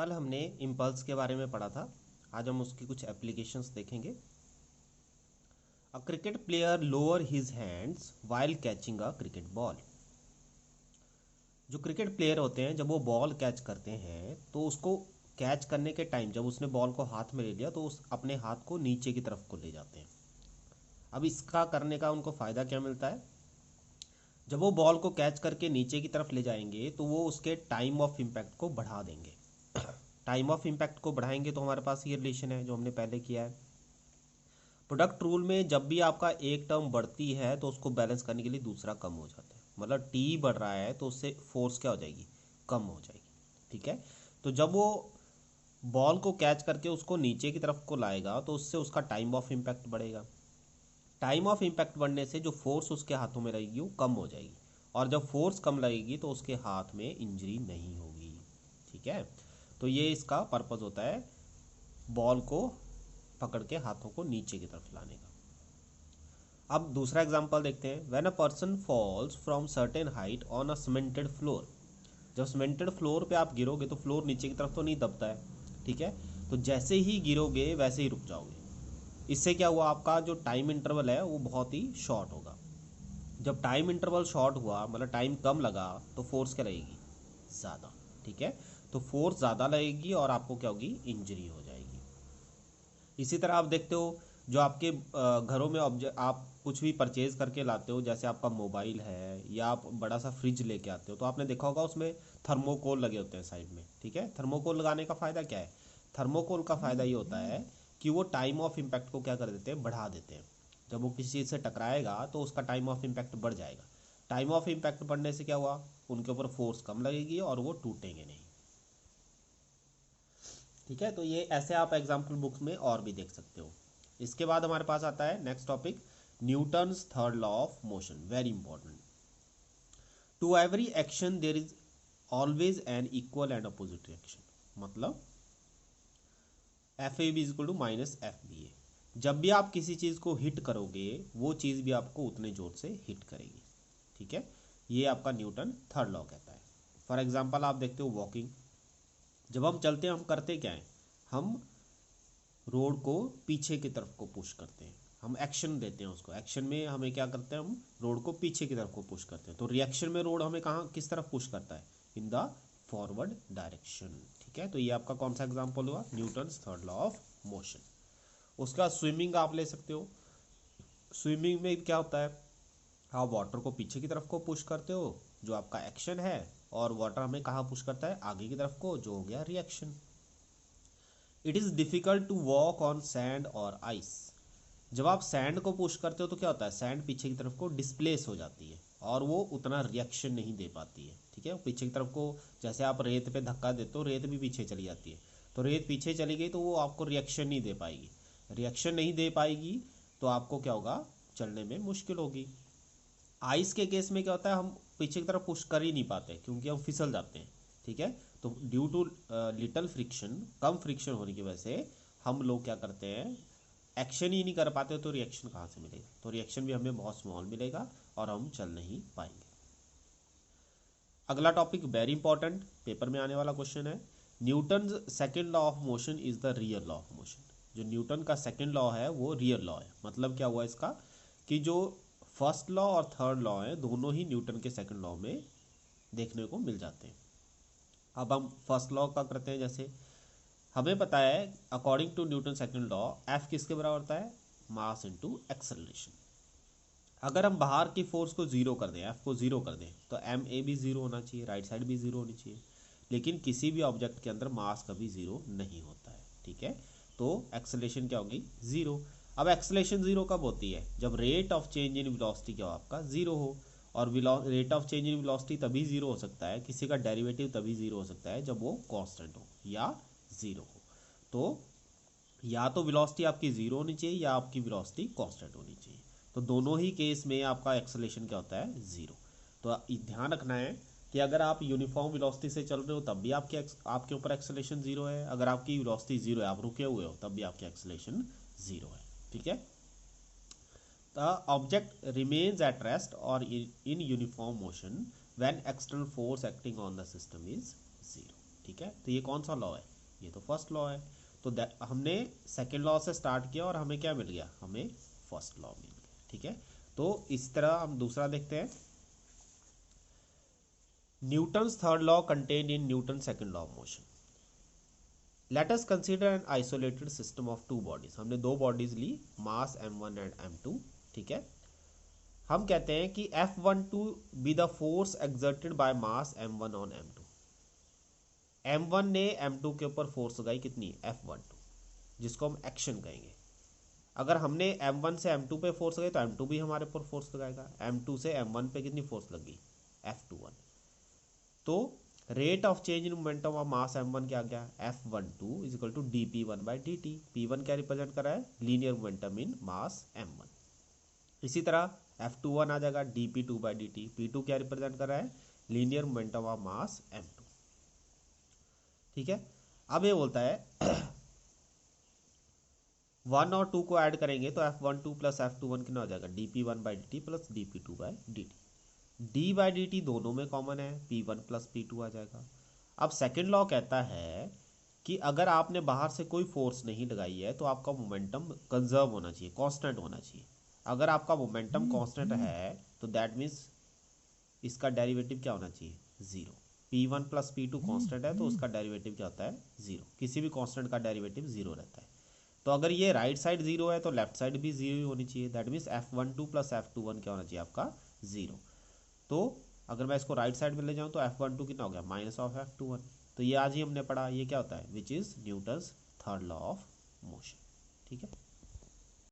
कल हमने इम्पल्स के बारे में पढ़ा था। आज हम उसकी कुछ एप्लीकेशंस देखेंगे। A cricket player lower his hands while catching a cricket ball. जो क्रिकेट प्लेयर होते हैं जब वो बॉल कैच करते हैं तो उसको कैच करने के टाइम जब उसने बॉल को हाथ में ले लिया तो उस अपने हाथ को नीचे की तरफ को ले जाते हैं। अब इसका करने का उनको फ़ायदा क्या मिलता है? जब वो बॉल को कैच करके नीचे की तरफ ले जाएंगे तो वो उसके टाइम ऑफ इम्पैक्ट को बढ़ा देंगे। टाइम ऑफ इम्पैक्ट को बढ़ाएंगे तो हमारे पास ये रिलेशन है जो हमने पहले किया है। प्रोडक्ट रूल में जब भी आपका एक टर्म बढ़ती है तो उसको बैलेंस करने के लिए दूसरा कम हो जाता है। मतलब टी बढ़ रहा है तो उससे फोर्स क्या हो जाएगी? कम हो जाएगी। ठीक है, तो जब वो बॉल को कैच करके उसको नीचे की तरफ को लाएगा तो उससे उसका टाइम ऑफ इम्पैक्ट बढ़ेगा। टाइम ऑफ इम्पैक्ट बढ़ने से जो फोर्स उसके हाथों में लगेगी वो कम हो जाएगी, और जब फोर्स कम लगेगी तो उसके हाथ में इंजरी नहीं होगी। ठीक है, तो ये इसका पर्पज़ होता है बॉल को पकड़ के हाथों को नीचे की तरफ लाने का। अब दूसरा एग्जांपल देखते हैं। When a person falls from certain height on a cemented floor. जब सीमेंटेड फ्लोर पे आप गिरोगे तो फ्लोर नीचे की तरफ तो नहीं दबता है। ठीक है, तो जैसे ही गिरोगे वैसे ही रुक जाओगे। इससे क्या हुआ, आपका जो टाइम इंटरवल है वो बहुत ही शॉर्ट होगा। जब टाइम इंटरवल शॉर्ट हुआ मतलब टाइम कम लगा तो फोर्स क्या लगेगी? ज़्यादा। ठीक है, तो फोर्स ज़्यादा लगेगी और आपको क्या होगी? इंजरी हो जाएगी। इसी तरह आप देखते हो जो आपके घरों में ऑब्जेक्ट आप कुछ भी परचेज करके लाते हो, जैसे आपका मोबाइल है या आप बड़ा सा फ्रिज लेके आते हो तो आपने देखा होगा उसमें थर्मोकोल लगे होते हैं साइड में। ठीक है, थर्मोकोल लगाने का फ़ायदा क्या है? थर्मोकोल का फ़ायदा ये होता है कि वो टाइम ऑफ इम्पैक्ट को क्या कर देते हैं? बढ़ा देते हैं। जब वो किसी चीज़ से टकराएगा तो उसका टाइम ऑफ इम्पैक्ट बढ़ जाएगा। टाइम ऑफ इम्पैक्ट बढ़ने से क्या हुआ? उनके ऊपर फोर्स कम लगेगी और वो टूटेंगे नहीं। ठीक है, तो ये ऐसे आप एग्जाम्पल बुक्स में और भी देख सकते हो। इसके बाद हमारे पास आता है next topic, Newton's third law of motion. Very important. To every action there is always an equal and opposite reaction. मतलब F A B is equal to minus F B A. जब भी आप किसी चीज़ को हिट करोगे वो चीज़ भी आपको उतने जोर से हिट करेगी। ठीक है, ये आपका न्यूटन थर्ड लॉ कहता है। फॉर एग्जाम्पल आप देखते हो वॉकिंग। जब हम चलते हैं हम करते क्या है? हम रोड को पीछे की तरफ को पुश करते हैं। हम एक्शन देते हैं उसको। एक्शन में हमें क्या करते हैं? हम रोड को पीछे की तरफ को पुश करते हैं। तो रिएक्शन में रोड हमें कहाँ किस तरफ पुश करता है? In the forward direction. ठीक है, तो ये आपका कौन सा एग्जांपल हुआ? Newton's third law of motion. उसका स्विमिंग आप ले सकते हो। स्विमिंग में क्या होता है? आप वाटर को पीछे की तरफ को पुश करते हो जो आपका एक्शन है, और वाटर हमें कहाँ पुश करता है? आगे की तरफ को, जो हो गया reaction. It is difficult to walk on sand और आइस। जब आप सैंड को पुश करते हो तो क्या होता है? सैंड पीछे की तरफ को डिस्प्लेस हो जाती है और वो उतना रिएक्शन नहीं दे पाती है। ठीक है, पीछे की तरफ को जैसे आप रेत पे धक्का देते हो रेत भी पीछे चली जाती है। तो रेत पीछे चली गई तो वो आपको रिएक्शन नहीं दे पाएगी। रिएक्शन नहीं दे पाएगी तो आपको क्या होगा? चलने में मुश्किल होगी। आइस के केस में क्या होता है? हम पीछे की तरफ पुश कर ही नहीं पाते क्योंकि हम फिसल जाते हैं। ठीक है, तो ड्यू टू लिटल फ्रिक्शन, कम फ्रिक्शन होने की वजह से हम लोग क्या करते हैं? एक्शन ही नहीं कर पाते। तो रिएक्शन कहाँ से मिलेगा? तो रिएक्शन भी हमें बहुत स्मॉल मिलेगा और हम चल नहीं पाएंगे। अगला टॉपिक वेरी इंपॉर्टेंट, पेपर में आने वाला क्वेश्चन है। Newton second law of motion is the real law of motion. जो न्यूटन का सेकेंड लॉ है वो रियल लॉ है। मतलब क्या हुआ इसका कि जो फर्स्ट लॉ और थर्ड लॉ है दोनों ही न्यूटन के सेकेंड लॉ में देखने को मिल जाते हैं। अब हम फर्स्ट लॉ का करते हैं। जैसे हमें पता है according to Newton second law F किसके बराबर होता है? Mass into acceleration. अगर हम बाहर की फोर्स को जीरो कर दें, एफ को जीरो कर दें, तो एम ए भी जीरो होना चाहिए, राइट साइड भी जीरो होनी चाहिए। लेकिन किसी भी ऑब्जेक्ट के अंदर मास कभी जीरो नहीं होता है। ठीक है, तो एक्सेलरेशन क्या होगी? जीरो। अब एक्सेलरेशन जीरो कब होती है? जब rate of change in velocity क्या हो? आपका जीरो हो। और rate of change in velocity तभी जीरो हो सकता है, किसी का डेरिवेटिव तभी जीरो हो सकता है जब वो कांस्टेंट हो या जीरो हो। तो या तो वेलोसिटी आपकी जीरो होनी चाहिए या आपकी वेलोसिटी कांस्टेंट होनी चाहिए। तो दोनों ही केस में आपका एक्सेलरेशन क्या होता है? जीरो। तो ध्यान रखना है कि अगर आप यूनिफॉर्म वेलोसिटी से चल रहे हो तब भी आपके ऊपर एक्सेलरेशन जीरो है। अगर आपकी वेलोसिटी जीरो है, आप रुके हुए हो, तब भी आपकी एक्सेलरेशन जीरो है। ठीक है, the object remains at rest और in uniform motion when external force acting on the system is zero. ठीक है, तो ये कौन सा लॉ है, ये तो फर्स्ट लॉ है। तो हमने सेकेंड लॉ से स्टार्ट किया और हमें क्या मिल गया, हमें फर्स्ट लॉ मिल गया, ठीक है। तो इस तरह हम दूसरा देखते हैं, Newton's third law contained in newton second law of motion. Let us consider an isolated system of two bodies. हमने दो bodies Lee, mass m1 and m2, ठीक है। हम कहते हैं कि F12 be the force exerted by mass m1 on m2। m1 ने m2 के ऊपर फोर्स लगाई कितनी, F12, जिसको हम एक्शन कहेंगे। अगर हमने m1 से m2 पे फोर्स लगाई तो m2 भी हमारे ऊपर फोर्स लगाएगा। m2 से m1 पे कितनी फोर्स लगी, F21। तो rate of change in momentum of mass m1 क्या आ गया, F12 is equal to dp1/dt। p1 क्या रिप्रेजेंट कर रहा है, लीनियर मोमेंटम इन मास m1। इसी तरह F21 आ जाएगा dp2/dt। p2 क्या रिप्रेजेंट कर रहा है, linear momentum of mass m2, ठीक है। अब ये बोलता है 1 और 2 को ऐड करेंगे तो F12 प्लस F21 कितना हो जाएगा, dp1/dt प्लस dp2/dt। d/dt दोनों में कॉमन है, p1 प्लस p2 आ जाएगा। अब सेकेंड लॉ कहता है कि अगर आपने बाहर से कोई फोर्स नहीं लगाई है तो आपका मोमेंटम कंजर्व होना चाहिए, कांस्टेंट होना चाहिए। अगर आपका मोमेंटम कांस्टेंट है तो दैट मीन्स इसका डेरिवेटिव क्या होना चाहिए, zero. p1 plus p2 constant है तो उसका डेरिवेटिव क्या होता है, जीरो। किसी भी कांस्टेंट का डेरिवेटिव जीरो रहता है। तो अगर ये राइट साइड जीरो है तो लेफ्ट साइड भी जीरो ही होनी चाहिए। That means F12 plus F21 क्या होना चाहिए आपका, जीरो। तो अगर मैं इसको राइट साइड में ले जाऊं तो F12 कितना हो गया, माइनस ऑफ F21। तो ये आज ही हमने पढ़ा, ये क्या होता है, which is Newton's third law of motion, ठीक है।